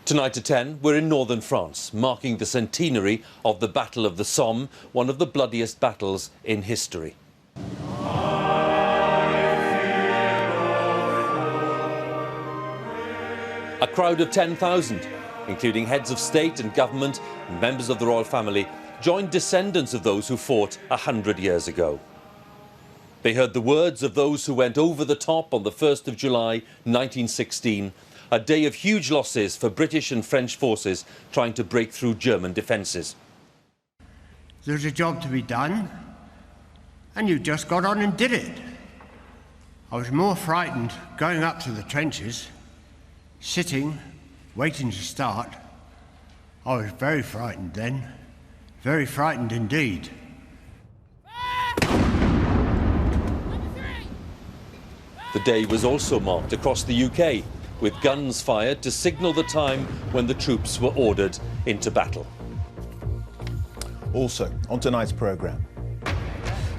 Tonight at 10, we're in northern France, marking the centenary of the Battle of the Somme, one of the bloodiest battles in history. A crowd of 10,000, including heads of state and government and members of the royal family, joined descendants of those who fought 100 years ago. They heard the words of those who went over the top on the 1st of July 1916, a day of huge losses for British and French forces trying to break through German defences. There's a job to be done, and you just got on and did it. I was more frightened going up to the trenches, sitting, waiting to start. I was very frightened then, very frightened indeed. The day was also marked across the UK, with guns fired to signal the time when the troops were ordered into battle. Also, on tonight's programme,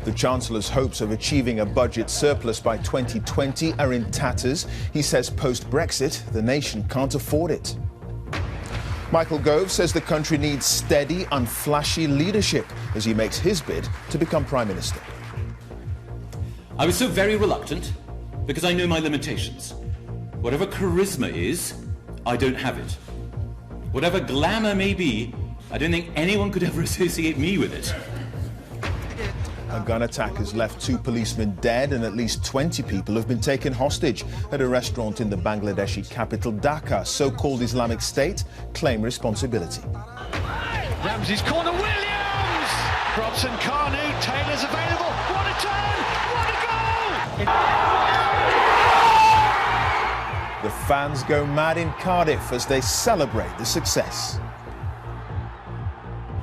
the Chancellor's hopes of achieving a budget surplus by 2020 are in tatters. He says post-Brexit, the nation can't afford it. Michael Gove says the country needs steady, unflashy leadership as he makes his bid to become Prime Minister. I was so very reluctant because I know my limitations. Whatever charisma is, I don't have it. Whatever glamour may be, I don't think anyone could ever associate me with it. A gun attack has left 2 policemen dead and at least 20 people have been taken hostage at a restaurant in the Bangladeshi capital Dhaka. So-called Islamic State claim responsibility. Ramsey's corner, Williams! Robson, Carney, Taylor's available. What a turn! What a goal! The fans go mad in Cardiff as they celebrate the success.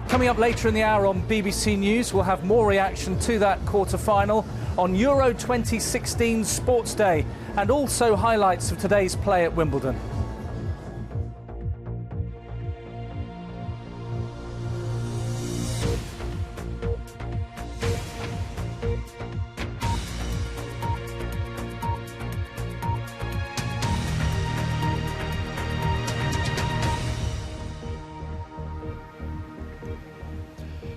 Coming up later in the hour on BBC News, we'll have more reaction to that quarter-final on Euro 2016 Sports Day and also highlights of today's play at Wimbledon.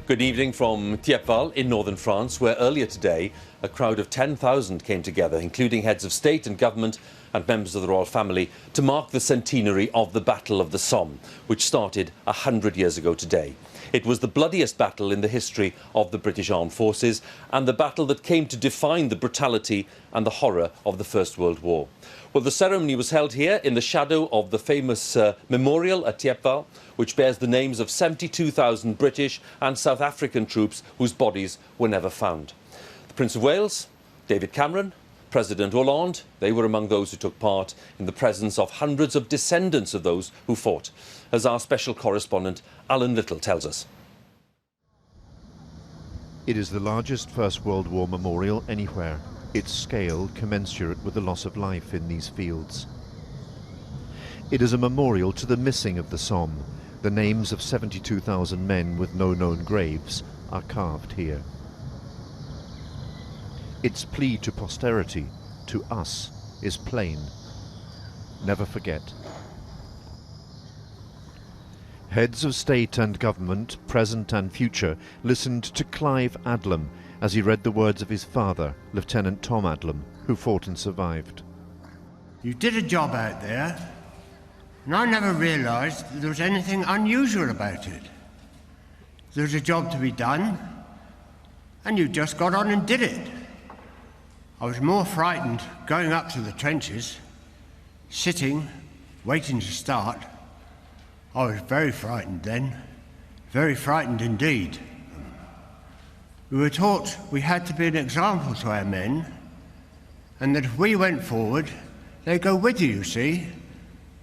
Good evening from Thiepval in northern France, where earlier today a crowd of 10,000 came together, including heads of state and government and members of the royal family, to mark the centenary of the Battle of the Somme, which started 100 years ago today. It was the bloodiest battle in the history of the British Armed Forces and the battle that came to define the brutality and the horror of the First World War. Well, the ceremony was held here in the shadow of the famous memorial at Thiepval, which bears the names of 72,000 British and South African troops whose bodies were never found. The Prince of Wales, David Cameron, President Hollande, they were among those who took part in the presence of hundreds of descendants of those who fought, as our special correspondent Alan Little tells us. It is the largest First World War memorial anywhere, its scale commensurate with the loss of life in these fields. It is a memorial to the missing of the Somme. The names of 72,000 men with no known graves are carved here. Its plea to posterity, to us, is plain. Never forget. Heads of state and government, present and future, listened to Clive Adlam as he read the words of his father, Lieutenant Tom Adlam, who fought and survived. You did a job out there, and I never realised that there was anything unusual about it. There's a job to be done, and you just got on and did it. I was more frightened going up to the trenches, sitting, waiting to start. I was very frightened then, very frightened indeed. We were taught we had to be an example to our men, and that if we went forward, they'd go with you, see,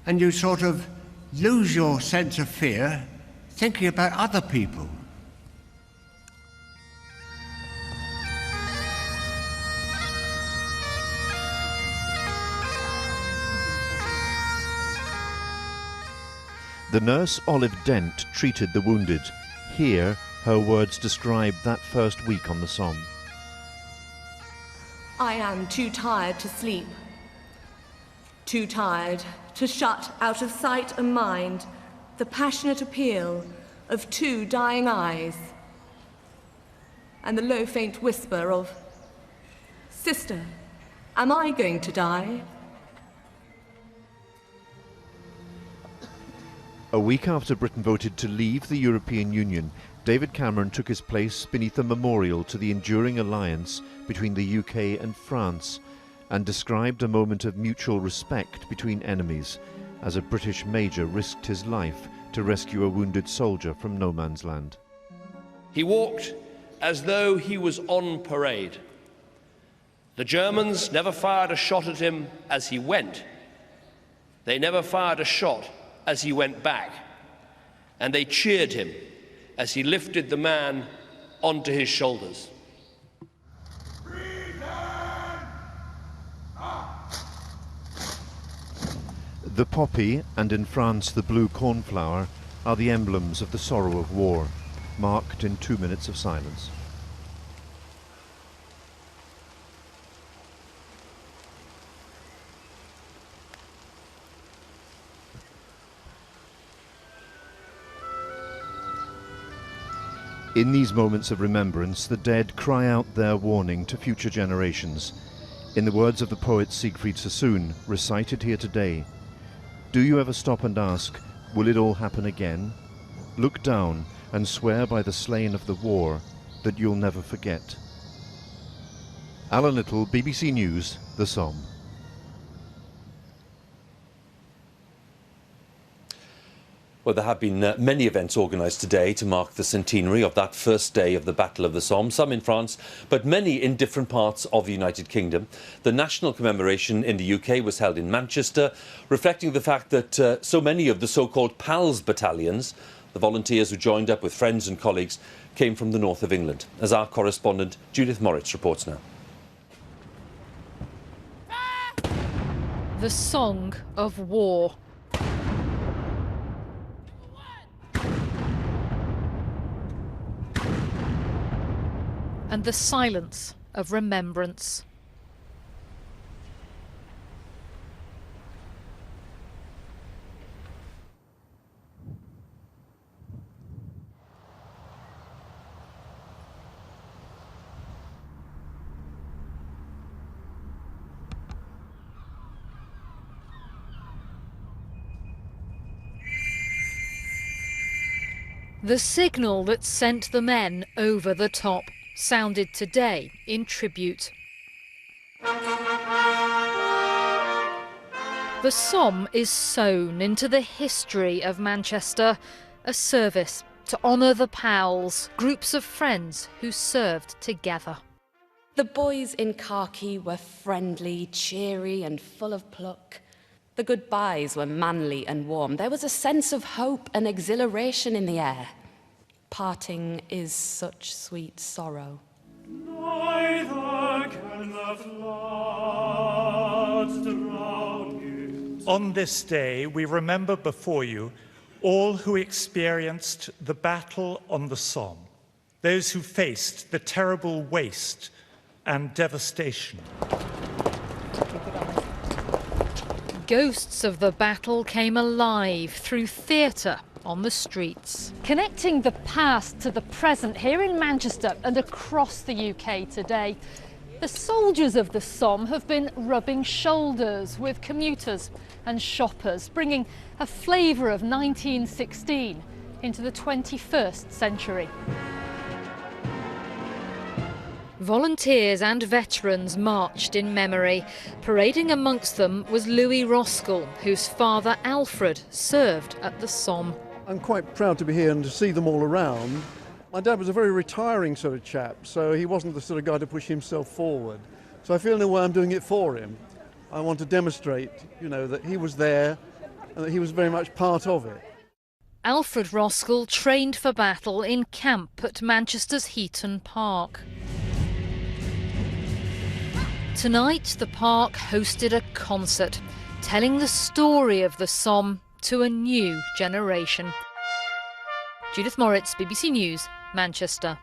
and you sort of lose your sense of fear thinking about other people. The nurse Olive Dent treated the wounded. Here, her words describe that first week on the Somme. I am too tired to sleep. Too tired to shut out of sight and mind the passionate appeal of two dying eyes and the low faint whisper of, "Sister, am I going to die?" A week after Britain voted to leave the European Union, David Cameron took his place beneath a memorial to the enduring alliance between the UK and France and described a moment of mutual respect between enemies as a British major risked his life to rescue a wounded soldier from no man's land. He walked as though he was on parade. The Germans never fired a shot at him as he went. They never fired a shot as he went back. And they cheered him as he lifted the man onto his shoulders. The poppy, and in France the blue cornflower, are the emblems of the sorrow of war, marked in 2 minutes of silence. In these moments of remembrance, the dead cry out their warning to future generations. In the words of the poet Siegfried Sassoon, recited here today, "Do you ever stop and ask, will it all happen again? Look down and swear by the slain of the war that you'll never forget." Alan Little, BBC News, the Somme. Well, there have been many events organised today to mark the centenary of that first day of the Battle of the Somme, some in France, but many in different parts of the United Kingdom. The national commemoration in the UK was held in Manchester, reflecting the fact that so many of the so-called PALS battalions, the volunteers who joined up with friends and colleagues, came from the north of England, as our correspondent Judith Moritz reports now. The Song of War. And the silence of remembrance. The signal that sent the men over the top sounded today in tribute. The Somme is sewn into the history of Manchester, a service to honour the pals, groups of friends who served together. The boys in khaki were friendly, cheery and full of pluck. The goodbyes were manly and warm. There was a sense of hope and exhilaration in the air. Parting is such sweet sorrow. Neither can the floods drown it. On this day, we remember before you all who experienced the battle on the Somme, those who faced the terrible waste and devastation. Ghosts of the battle came alive through theatre on the streets. Connecting the past to the present here in Manchester and across the UK today, the soldiers of the Somme have been rubbing shoulders with commuters and shoppers, bringing a flavour of 1916 into the 21st century. Volunteers and veterans marched in memory. Parading amongst them was Louis Roskell, whose father Alfred served at the Somme. I'm quite proud to be here and to see them all around. My dad was a very retiring sort of chap, so he wasn't the sort of guy to push himself forward. So I feel in a way I'm doing it for him. I want to demonstrate, that he was there and that he was very much part of it. Alfred Roskell trained for battle in camp at Manchester's Heaton Park. Tonight, the park hosted a concert telling the story of the Somme to a new generation. Judith Moritz, BBC News, Manchester.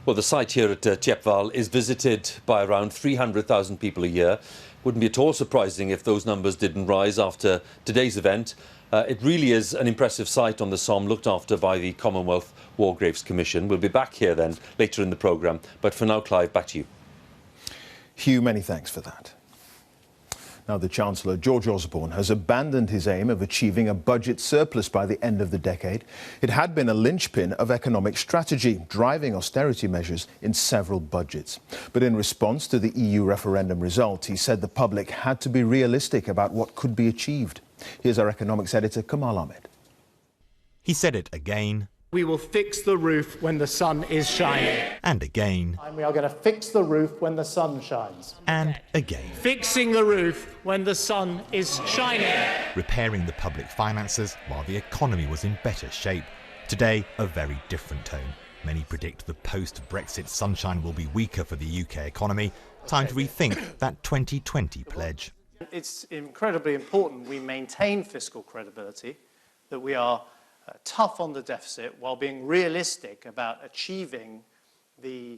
Well, the site here at Tiepval is visited by around 300,000 people a year. Wouldn't be at all surprising if those numbers didn't rise after today's event. It really is an impressive site on the Somme, looked after by the Commonwealth War Graves Commission. We'll be back here then later in the programme. But for now, Clive, back to you. Hugh, many thanks for that. Now, the Chancellor, George Osborne, has abandoned his aim of achieving a budget surplus by the end of the decade. It had been a linchpin of economic strategy, driving austerity measures in several budgets. But in response to the EU referendum result, he said the public had to be realistic about what could be achieved. Here's our economics editor, Kamal Ahmed. He said it again. We will fix the roof when the sun is shining. And again. And we are going to fix the roof when the sun shines. And again. Fixing the roof when the sun is shining. Repairing the public finances while the economy was in better shape. Today, a very different tone. Many predict the post-Brexit sunshine will be weaker for the UK economy. Time to rethink that 2020 pledge. It's incredibly important we maintain fiscal credibility, that we are tough on the deficit while being realistic about achieving the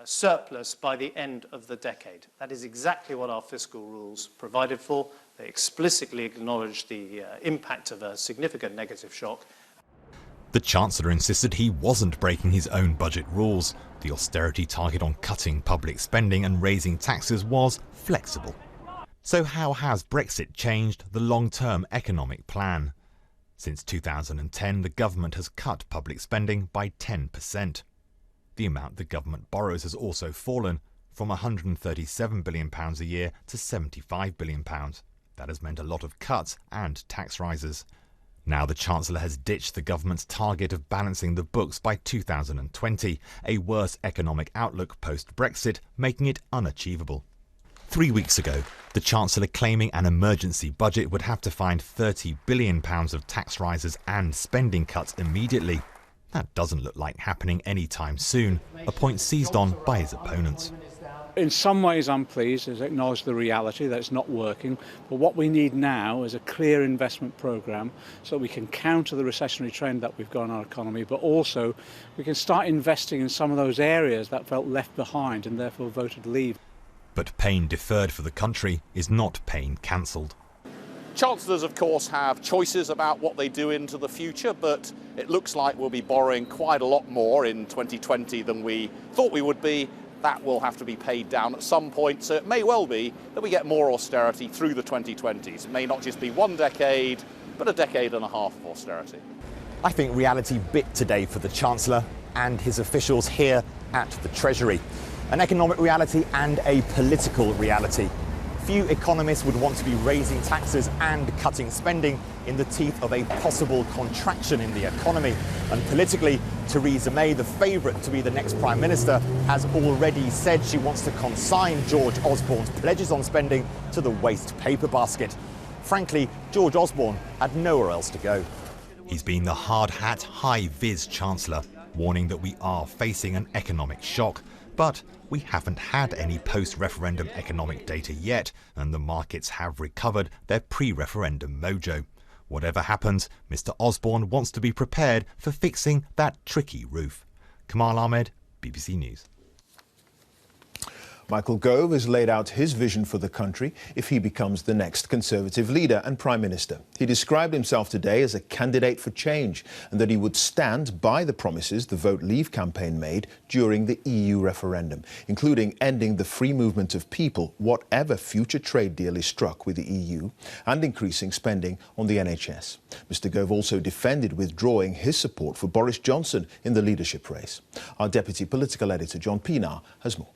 surplus by the end of the decade. That is exactly what our fiscal rules provided for. They explicitly acknowledge the impact of a significant negative shock. The Chancellor insisted he wasn't breaking his own budget rules. The austerity target on cutting public spending and raising taxes was flexible. So how has Brexit changed the long-term economic plan? Since 2010, the government has cut public spending by 10%. The amount the government borrows has also fallen from £137 billion a year to £75 billion. That has meant a lot of cuts and tax rises. Now the Chancellor has ditched the government's target of balancing the books by 2020, a worse economic outlook post-Brexit, making it unachievable. 3 weeks ago, the Chancellor claiming an emergency budget would have to find £30 billion of tax rises and spending cuts immediately. That doesn't look like happening anytime soon, a point seized on by his opponents. In some ways I'm pleased, as acknowledge the reality that it's not working, but what we need now is a clear investment programme so that we can counter the recessionary trend that we've got in our economy, but also we can start investing in some of those areas that felt left behind and therefore voted leave. But pain deferred for the country is not pain cancelled. Chancellors, of course, have choices about what they do into the future, but it looks like we'll be borrowing quite a lot more in 2020 than we thought we would be. That will have to be paid down at some point, so it may well be that we get more austerity through the 2020s. It may not just be one decade, but a decade and a half of austerity. I think reality bit today for the Chancellor and his officials here at the Treasury. An economic reality and a political reality. Few economists would want to be raising taxes and cutting spending in the teeth of a possible contraction in the economy. And politically, Theresa May, the favourite to be the next Prime Minister, has already said she wants to consign George Osborne's pledges on spending to the waste paper basket. Frankly, George Osborne had nowhere else to go. He's been the hard-hat, high-vis Chancellor, warning that we are facing an economic shock. But we haven't had any post-referendum economic data yet, and the markets have recovered their pre-referendum mojo. Whatever happens, Mr. Osborne wants to be prepared for fixing that tricky roof. Kamal Ahmed, BBC News. Michael Gove has laid out his vision for the country if he becomes the next Conservative leader and Prime Minister. He described himself today as a candidate for change and that he would stand by the promises the Vote Leave campaign made during the EU referendum, including ending the free movement of people, whatever future trade deal is struck with the EU, and increasing spending on the NHS. Mr. Gove also defended withdrawing his support for Boris Johnson in the leadership race. Our Deputy Political Editor, John Pienaar, has more.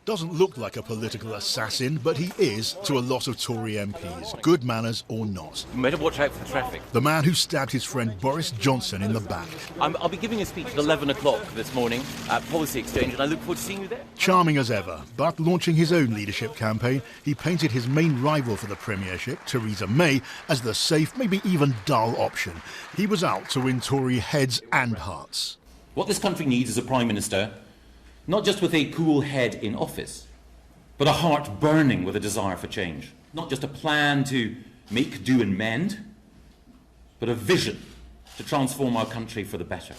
Doesn't look like a political assassin, but he is to a lot of Tory MPs, good manners or not. You better watch out for the traffic. The man who stabbed his friend Boris Johnson in the back. I'll be giving a speech at 11 o'clock this morning at Policy Exchange, and I look forward to seeing you there. Charming as ever, but launching his own leadership campaign, he painted his main rival for the Premiership, Theresa May, as the safe, maybe even dull option. He was out to win Tory heads and hearts. What this country needs is a Prime Minister, not just with a cool head in office, but a heart burning with a desire for change. Not just a plan to make, do and mend, but a vision to transform our country for the better.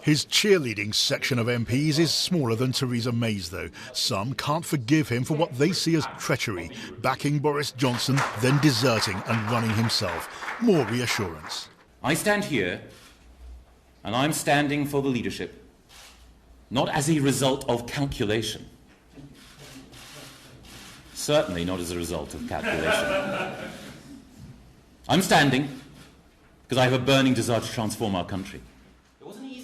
His cheerleading section of MPs is smaller than Theresa May's, though. Some can't forgive him for what they see as treachery, backing Boris Johnson, then deserting and running himself. More reassurance. I stand here, and I'm standing for the leadership, not as a result of calculation. Certainly not as a result of calculation. I'm standing because I have a burning desire to transform our country.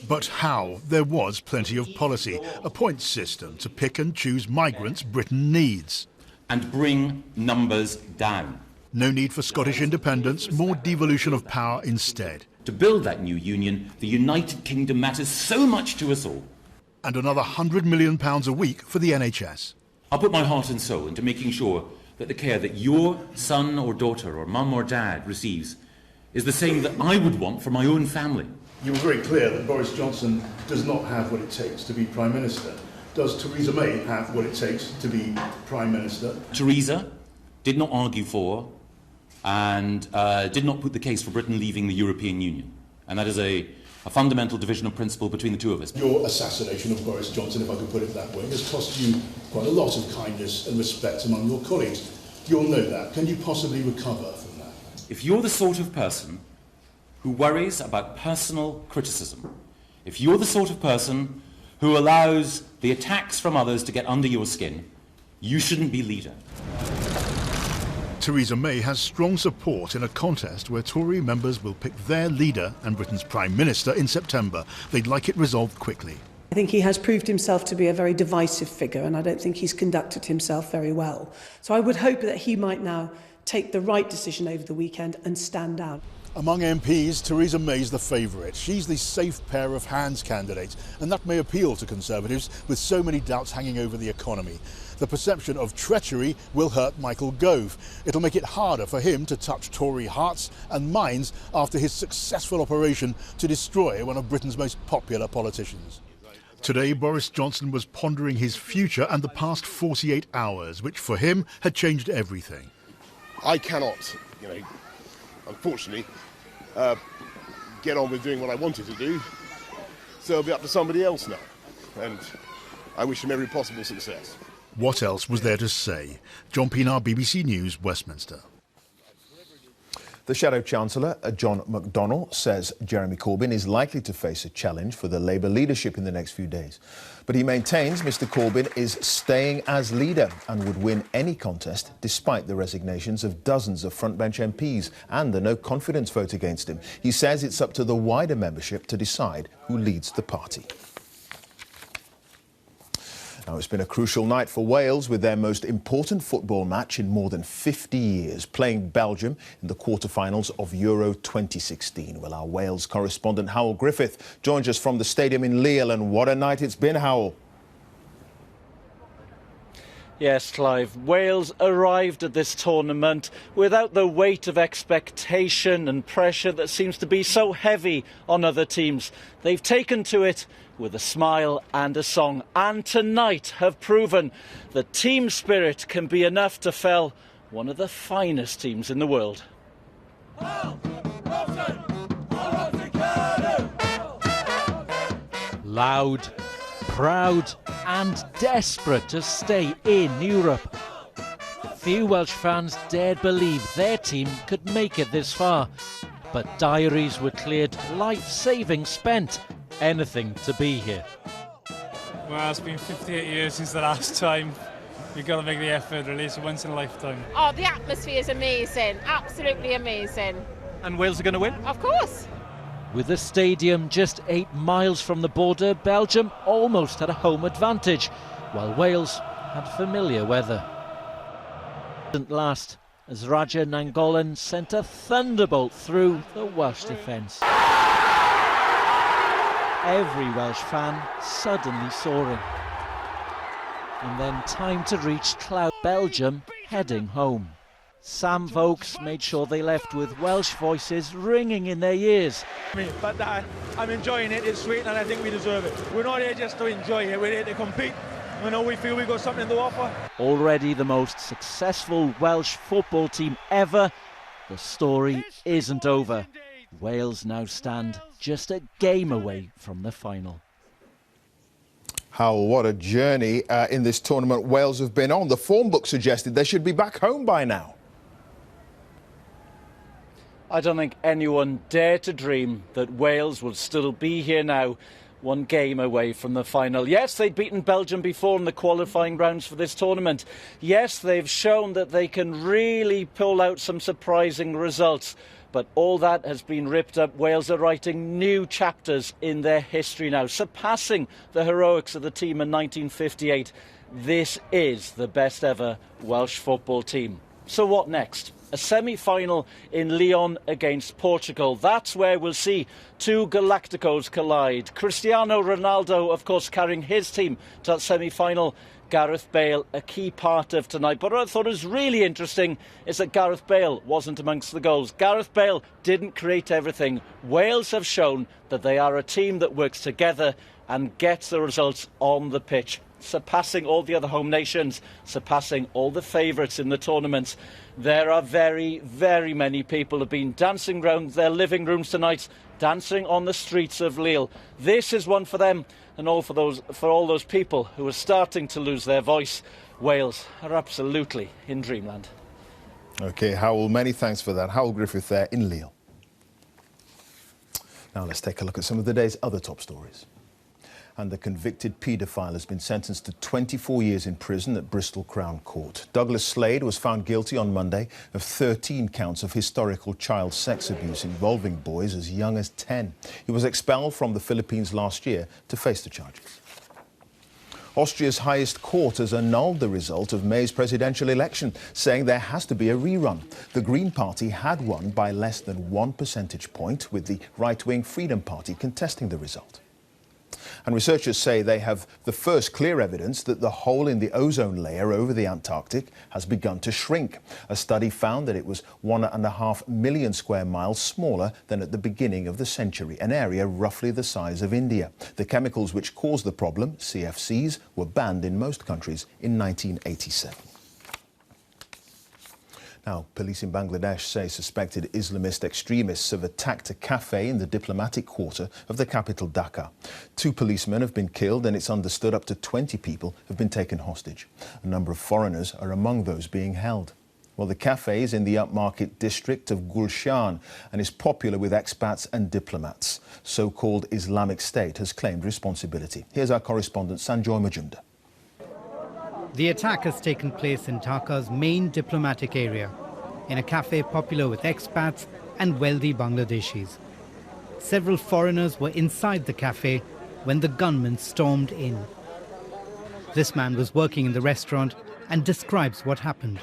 But how? There was plenty of policy, a points system to pick and choose migrants Britain needs. And bring numbers down. No need for Scottish independence, more devolution of power instead. To build that new union, the United Kingdom matters so much to us all. And another £100 million a week for the NHS. I'll put my heart and soul into making sure that the care that your son or daughter or mum or dad receives is the same that I would want for my own family. You were very clear that Boris Johnson does not have what it takes to be Prime Minister. Does Theresa May have what it takes to be Prime Minister? Theresa did not argue for and did not put the case for Britain leaving the European Union. And that is a fundamental division of principle between the two of us. Your assassination of Boris Johnson, if I could put it that way, has cost you quite a lot of kindness and respect among your colleagues. You'll know that. Can you possibly recover from that? If you're the sort of person who worries about personal criticism, if you're the sort of person who allows the attacks from others to get under your skin, you shouldn't be leader. Theresa May has strong support in a contest where Tory members will pick their leader and Britain's Prime Minister in September. They'd like it resolved quickly. I think he has proved himself to be a very divisive figure, and I don't think he's conducted himself very well. So I would hope that he might now take the right decision over the weekend and stand down. Among MPs, Theresa May's the favourite. She's the safe pair of hands candidate, and that may appeal to Conservatives with so many doubts hanging over the economy. The perception of treachery will hurt Michael Gove. It'll make it harder for him to touch Tory hearts and minds after his successful operation to destroy one of Britain's most popular politicians. Today, Boris Johnson was pondering his future and the past 48 hours, which for him had changed everything. I cannot, unfortunately, get on with doing what I wanted to do, so it'll be up to somebody else now, and I wish him every possible success. What else was there to say? John Pienaar, BBC News, Westminster. The Shadow Chancellor, John McDonnell, says Jeremy Corbyn is likely to face a challenge for the Labour leadership in the next few days. But he maintains Mr Corbyn is staying as leader and would win any contest despite the resignations of dozens of frontbench MPs and the no-confidence vote against him. He says it's up to the wider membership to decide who leads the party. Now, it's been a crucial night for Wales with their most important football match in more than 50 years, playing Belgium in the quarter-finals of Euro 2016. Well, our Wales correspondent Howell Griffith joins us from the stadium in Lille, and what a night it's been, Howell. Yes, Clive, Wales arrived at this tournament without the weight of expectation and pressure that seems to be so heavy on other teams. They've taken to it with a smile and a song, and tonight have proven that team spirit can be enough to fell one of the finest teams in the world. Loud, proud and desperate to stay in Europe. Few Welsh fans dared believe their team could make it this far, but diaries were cleared, life savings spent, anything to be here. Well, it's been 58 years since the last time. You've got to make the effort, really. It's once in a lifetime. Oh, the atmosphere is amazing, absolutely amazing. And Wales are going to win? Of course. With the stadium just 8 miles from the border, Belgium almost had a home advantage, while Wales had familiar weather. Didn't last, as Raja Nangolan sent a thunderbolt through the Welsh defence. Every Welsh fan suddenly soaring. And then time to reach cloud. Belgium heading home. Sam Vokes made sure they left with Welsh voices ringing in their ears. But I'm enjoying it, it's sweet, and I think we deserve it. We're not here just to enjoy it, we're here to compete. We feel we've got something to offer. Already the most successful Welsh football team ever, the story isn't over. Wales now stand just a game away from the final. Howell, what a journey in this tournament Wales have been on. The form book suggested they should be back home by now. I don't think anyone dared to dream that Wales would still be here now, one game away from the final. Yes, they'd beaten Belgium before in the qualifying rounds for this tournament. Yes, they've shown that they can really pull out some surprising results. But all that has been ripped up. Wales are writing new chapters in their history now, surpassing the heroics of the team in 1958. This is the best ever Welsh football team. So what next? A semi-final in Lyon against Portugal. That's where we'll see two Galacticos collide. Cristiano Ronaldo, of course, carrying his team to that semi-final. Gareth Bale, a key part of tonight. But what I thought was really interesting is that Gareth Bale wasn't amongst the goals. Gareth Bale didn't create everything. Wales have shown that they are a team that works together and gets the results on the pitch, surpassing all the other home nations, surpassing all the favourites in the tournament. There are very, very many people who have been dancing around their living rooms tonight, dancing on the streets of Lille. This is one for them, and all for all those people who are starting to lose their voice. Wales are absolutely in dreamland. OK, Howell, many thanks for that. Howell Griffith there in Lille. Now let's take a look at some of the day's other top stories. And the convicted paedophile has been sentenced to 24 years in prison at Bristol Crown Court. Douglas Slade was found guilty on Monday of 13 counts of historical child sex abuse involving boys as young as 10. He was expelled from the Philippines last year to face the charges. Austria's highest court has annulled the result of May's presidential election, saying there has to be a rerun. The Green Party had won by less than 1 percentage point, with the right-wing Freedom Party contesting the result. And researchers say they have the first clear evidence that the hole in the ozone layer over the Antarctic has begun to shrink. A study found that it was 1.5 million square miles smaller than at the beginning of the century, an area roughly the size of India. The chemicals which caused the problem, CFCs, were banned in most countries in 1987. Now, police in Bangladesh say suspected Islamist extremists have attacked a cafe in the diplomatic quarter of the capital Dhaka. 2 policemen have been killed and it's understood up to 20 people have been taken hostage. A number of foreigners are among those being held. Well, the cafe is in the upmarket district of Gulshan and is popular with expats and diplomats. So-called Islamic State has claimed responsibility. Here's our correspondent Sanjoy Majumdar. The attack has taken place in Dhaka's main diplomatic area, in a cafe popular with expats and wealthy Bangladeshis. Several foreigners were inside the cafe when the gunmen stormed in. This man was working in the restaurant and describes what happened.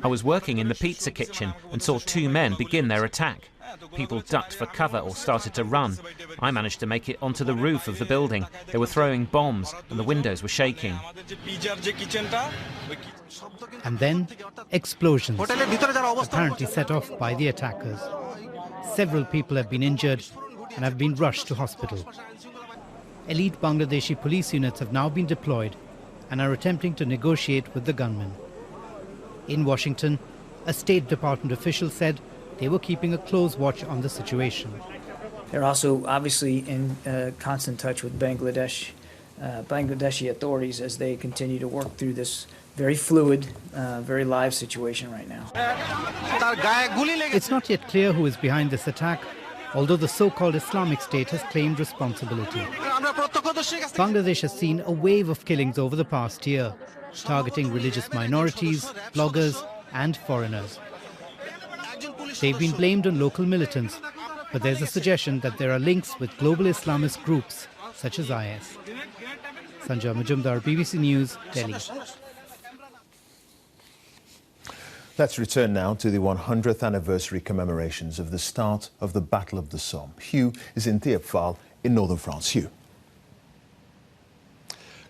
I was working in the pizza kitchen and saw 2 men begin their attack. People ducked for cover or started to run. I managed to make it onto the roof of the building. They were throwing bombs and the windows were shaking. And then, explosions, apparently set off by the attackers. Several people have been injured and have been rushed to hospital. Elite Bangladeshi police units have now been deployed and are attempting to negotiate with the gunmen. In Washington, a State Department official said they were keeping a close watch on the situation. They're also obviously in constant touch with Bangladeshi authorities as they continue to work through this very fluid, very live situation right now. It's not yet clear who is behind this attack, although the so-called Islamic State has claimed responsibility. Bangladesh has seen a wave of killings over the past year, targeting religious minorities, bloggers and foreigners. They've been blamed on local militants, but there's a suggestion that there are links with global Islamist groups such as IS. Sanjay Majumdar, BBC News, Delhi. Let's return now to the 100th anniversary commemorations of the start of the Battle of the Somme. Hugh is in Thiepval in northern France. Hugh.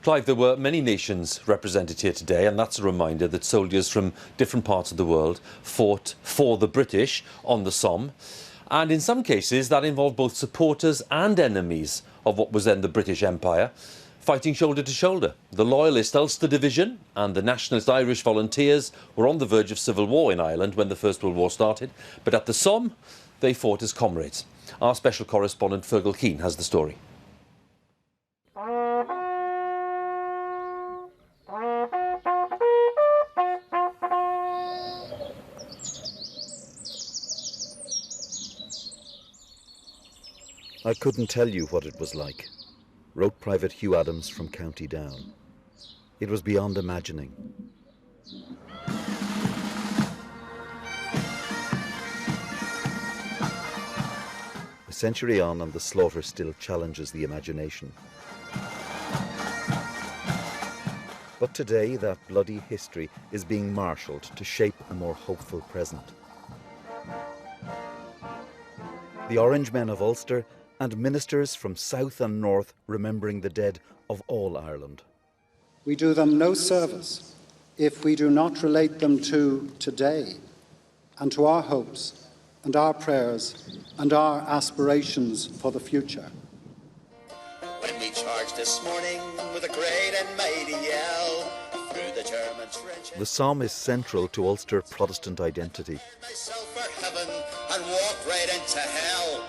Clive, there were many nations represented here today, and that's a reminder that soldiers from different parts of the world fought for the British on the Somme. And in some cases, that involved both supporters and enemies of what was then the British Empire. fighting shoulder to shoulder. The Loyalist Ulster Division and the Nationalist Irish Volunteers were on the verge of civil war in Ireland when the First World War started, but at the Somme, they fought as comrades. Our special correspondent Fergal Keane has the story. I couldn't tell you what it was like, wrote Private Hugh Adams from County Down. It was beyond imagining. A century on and the slaughter still challenges the imagination. But today that bloody history is being marshalled to shape a more hopeful present. The Orange Men of Ulster and ministers from south and north remembering the dead of all Ireland. We do them no service if we do not relate them to today and to our hopes and our prayers and our aspirations for the future. When we charged this morning with a great and mighty yell through the German trenches. The Somme is central to Ulster Protestant identity. Myself for heaven and walked right into hell.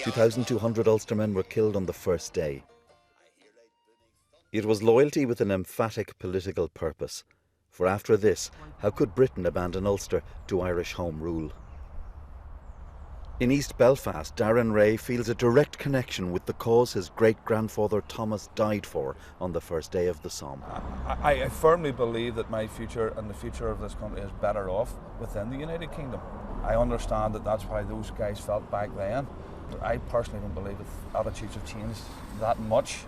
2,200 Ulstermen were killed on the first day. It was loyalty with an emphatic political purpose. For after this, how could Britain abandon Ulster to Irish Home Rule? In East Belfast, Darren Ray feels a direct connection with the cause his great-grandfather Thomas died for on the first day of the Somme. I firmly believe that my future and the future of this country is better off within the United Kingdom. I understand that that's why those guys felt back then. But I personally don't believe that attitudes have changed that much.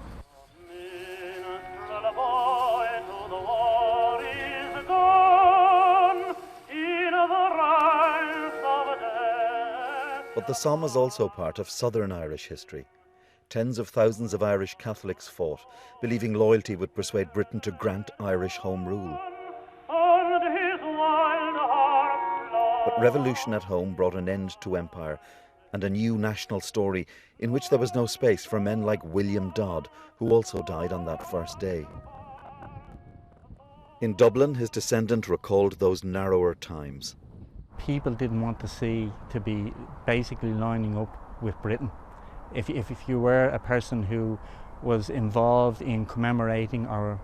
But the Somme is also part of Southern Irish history. Tens of thousands of Irish Catholics fought, believing loyalty would persuade Britain to grant Irish Home Rule. But revolution at home brought an end to empire and a new national story in which there was no space for men like William Dodd, who also died on that first day. In Dublin, his descendant recalled those narrower times. People didn't want to be basically lining up with Britain. If you were a person who was involved in commemorating or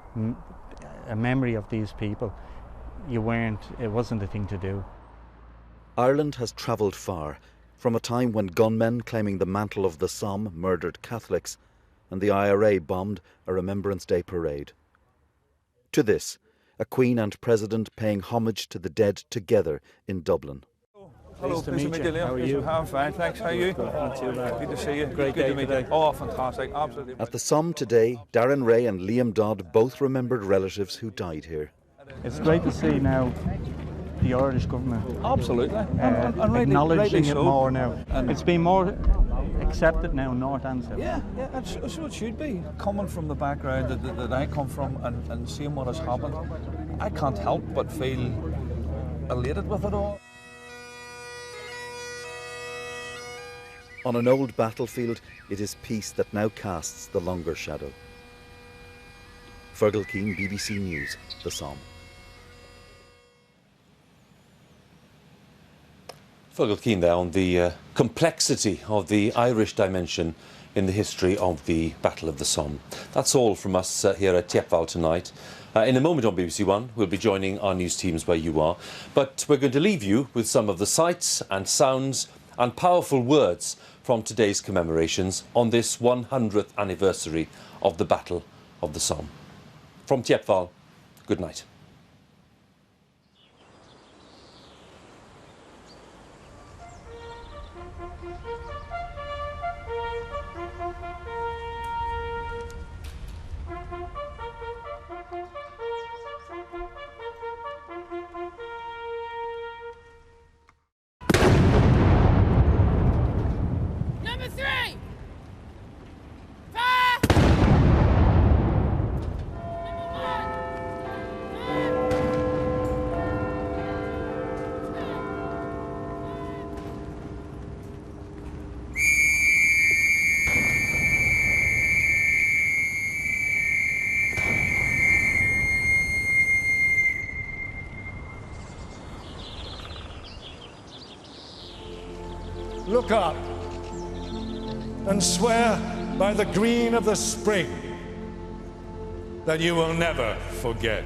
a memory of these people, it wasn't a thing to do. Ireland has travelled far, from a time when gunmen claiming the mantle of the Somme murdered Catholics and the IRA bombed a Remembrance Day parade. To this, a Queen and President paying homage to the dead together in Dublin. Hello, pleased to meet you, Liam. How are you? I'm fine, thanks. How are you? Not too bad. Good to see you. Great Good day to meet today. you. Oh, fantastic. Absolutely. At the Somme today, Darren Ray and Liam Dodd both remembered relatives who died here. It's great to see now the Irish government Absolutely. And rightly acknowledging it so. more now. And It's been more accepted now, north and south. Yeah, so it should be. Coming from the background that I come from and seeing what has happened, I can't help but feel elated with it all. On an old battlefield, it is peace that now casts the longer shadow. Fergal Keane, BBC News, the Somme. Fergal Keane there on the complexity of the Irish dimension in the history of the Battle of the Somme. That's all from us here at Tiepval tonight. In a moment on BBC One, we'll be joining our news teams where you are. But we're going to leave you with some of the sights and sounds and powerful words from today's commemorations on this 100th anniversary of the Battle of the Somme. From Tiepval, good night. look up and swear by the green of the spring that you will never forget.